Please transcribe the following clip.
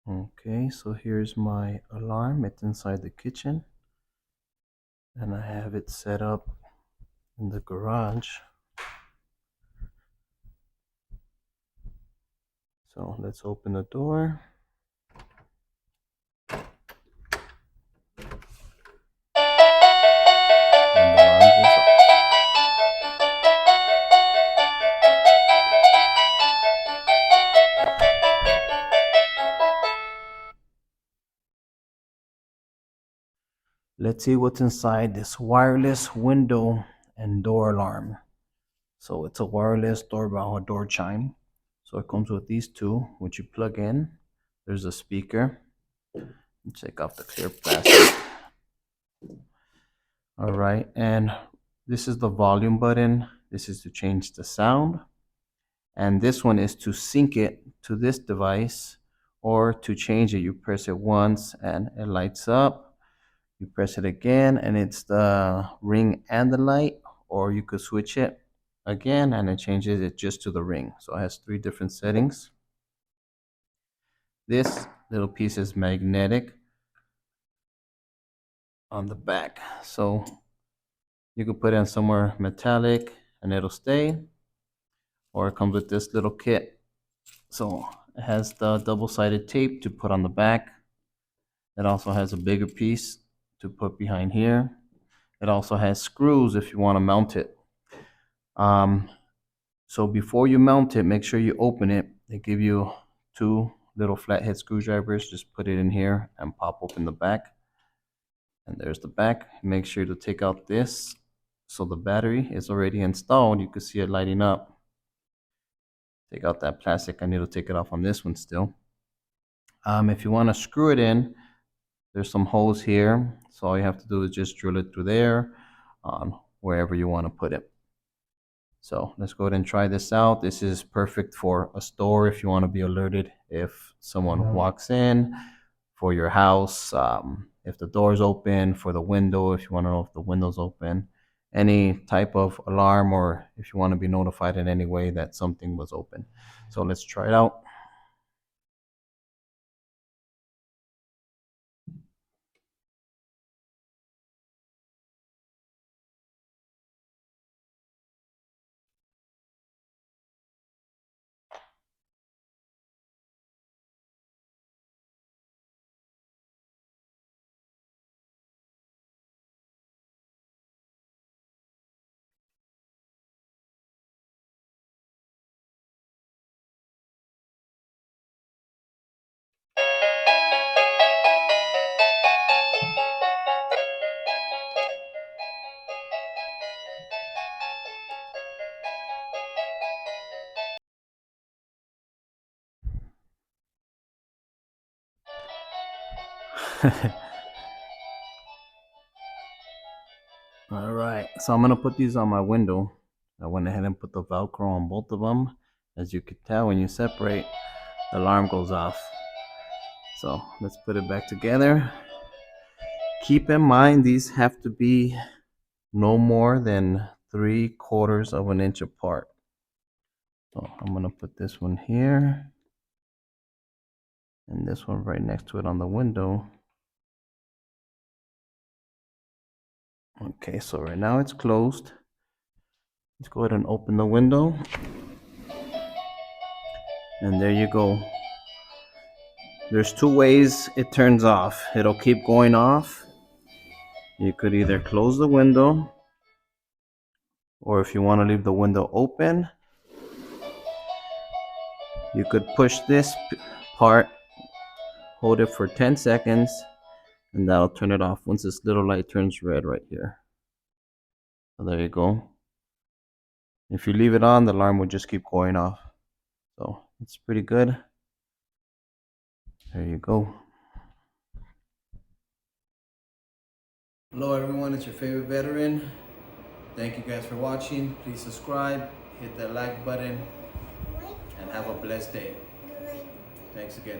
Okay, so here's my alarm. It's inside the kitchen, and I have it set up in the garage. So let's open the door. And the alarm goes off. Let's see what's inside this wireless window and door alarm. So it's a wireless doorbell or door chime. So it comes with these two, which you plug in. There's a speaker. Take off the clear plastic. All right, and this is the volume button. This is to change the sound. And this one is to sync it to this device, or to change it. You press it once and it lights up. You press it again and it's the ring and the light, or you could switch it again and it changes it just to the ring. So it has 3 different settings. This little piece is magnetic on the back, so you could put it in somewhere metallic and it'll stay, or it comes with this little kit. So it has the double-sided tape to put on the back. It also has a bigger piece to put behind here. It also has screws if you want to mount it. So before you mount it, make sure you open it. They give you 2 little flathead screwdrivers. Just put it in here and pop open the back. And there's the back. Make sure to take out this. So the battery is already installed. You can see it lighting up. Take out that plastic. I need to take it off on this one still. If you want to screw it in, there's some holes here. So all you have to do is just drill it through there, wherever you want to put it. So let's go ahead and try this out. This is perfect for a store if you want to be alerted if someone walks in, for your house, if the door's open, for the window, if you want to know if the window's open, any type of alarm, or if you want to be notified in any way that something was open. So let's try it out. All right, so I'm gonna put these on my window. I went ahead and put the Velcro on both of them. As you can tell, when you separate, the alarm goes off. So let's put it back together. Keep in mind, these have to be no more than 3/4 of an inch apart. So I'm gonna put this one here and this one right next to it on the window. Okay, so right now it's closed. Let's go ahead and open the window. And there you go. There's 2 ways it turns off. It'll keep going off. You could either close the window, or if you want to leave the window open, you could push this part, hold it for 10 seconds, and that'll turn it off once this little light turns red right here. So there you go. If you leave it on, the alarm will just keep going off. So it's pretty good. There you go. Hello everyone, it's your favorite veteran. Thank you guys for watching. Please subscribe, hit that like button, and have a blessed day. Thanks again.